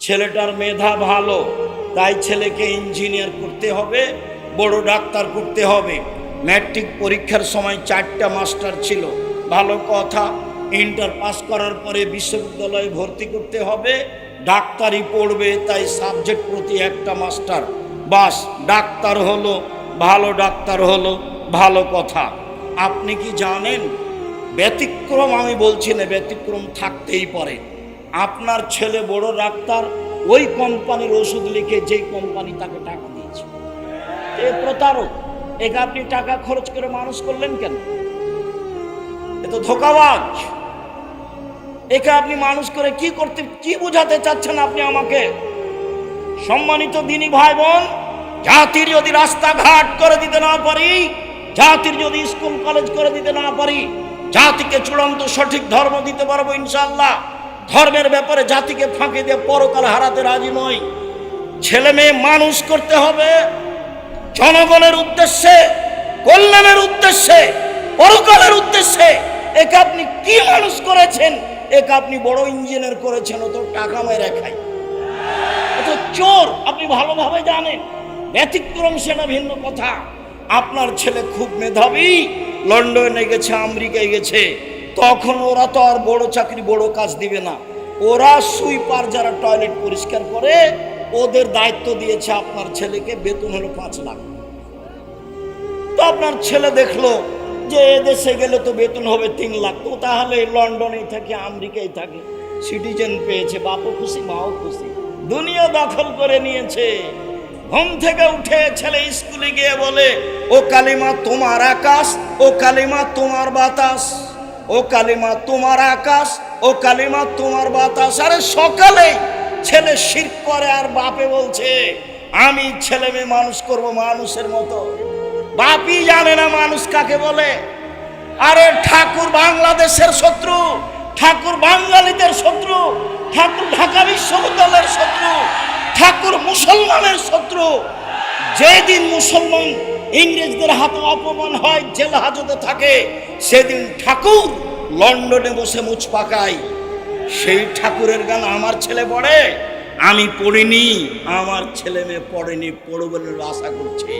ছেলেটার মেধা ভালো, তাই ছেলেকে ইঞ্জিনিয়ার করতে হবে, বড় ডাক্তার করতে হবে। ম্যাট্রিক পরীক্ষার সময় 4টা মাস্টার ছিল, ভালো কথা। ইন্টার পাস করার পরে বিশ্ববিদ্যালয়ে ভর্তি করতে হবে, ডাক্তারি পড়বে, তাই সাবজেক্ট প্রতি একটা মাস্টার, বাস ডাক্তার হলো, ভালো ডাক্তার হলো, ভালো কথা। আপনি কি জানেন, ব্যতিক্রম আমি বলছি না, ব্যতিক্রম থাকতেই পারে। আপনার ছেলে বড় ডাক্তার, ওই কোম্পানির ওষুধ লিখে যেই কোম্পানি তাকে টাকা দিয়েছে, এ প্রতারক। একে আপনি টাকা খরচ করে মানুষ করলেন কেন? এ তো ধোঁকাবাজ। একে আপনি মানুষ করে কি বোঝাতে চাচ্ছেন আপনি আমাকে? সম্মানিত দিনী ভাই বোন, জাতির যদি রাস্তাঘাট করে দিতে না পারি, জাতির যদি স্কুল কলেজ করে দিতে না পারি, জাতিকে চূড়ান্ত সঠিক ধর্ম দিতে পারবো ইনশাআল্লাহ। ধর্মের ব্যাপারে জাতিকে ফাঁকি দিয়ে পরকাল হারাতে রাজি নই। ছেলে মেয়ে মানুষ করতে হবে জনগণের উদ্দেশ্যে, কল্যাণের উদ্দেশ্যে, পরকালের উদ্দেশ্যে। একে আপনি কি মানুষ করেছেন? একে আপনি বড় ইঞ্জিনিয়ার করেছেন, ও তো টাকা মেরে খায়, ও তো চোর, আপনি ভালোভাবে জানেন। ব্যতিক্রম সেটা ভিন্ন কথা। আপনার ছেলে খুব মেধাবী, লন্ডনে গেছে, আমেরিকায় গেছে, তখন ওরা তো আর বড় চাকরি বড় কাজ দিবে না। ওরা সুইপার, যারা টয়লেট পরিষ্কার করে, ওদের দায়িত্ব দিয়েছে আপনার ছেলেকে, বেতন হলো 5 লাখ। তো আপনার ছেলে দেখলো যে এদেশে গেলে তো বেতন হবে 3 লাখ, তো তাহলে লন্ডনেই থাকে, আমেরিকায় থাকে, সিটিজেন পেয়েছে, বাপও খুশি মাও খুশি, দুনিয়া দখল করে নিয়েছে। ঘুম থেকে উঠে ছেলে স্কুলে গিয়ে বলে, ও কালিমা তোমার আকাশ, ও কালিমা তোমার বাতাস, ও কালিমা তোমার আকাশ, ও কালিমা তোমার বাতাস। আরে সকালে ছেলে শিরক করে, আর বাপে বলছে আমি ছেলে মেয়ে মানুষ করব মানুষের মতো। বাপই জানে না মানুষ কাকে বলে। আরে ঠাকুর বাংলাদেশের শত্রু, ঠাকুর বাঙালিদের শত্রু, ঠাকুর ঢাকা বিশ্ববিদ্যালয়ের শত্রু, ঠাকুর মুসলমানের শত্রু। যেদিন মুসলমান ইংরেজদের হাতে অপমান হয়, জেল হাজতে থাকে, সেদিন ঠাকুর লন্ডনে বসে মুছ পাকায়। সেই ঠাকুরের গান আমার ছেলে পড়ে, আমি পড়িনি, আমার ছেলে মেয়ে পড়েনি, পড়বে বলে আশা করছি।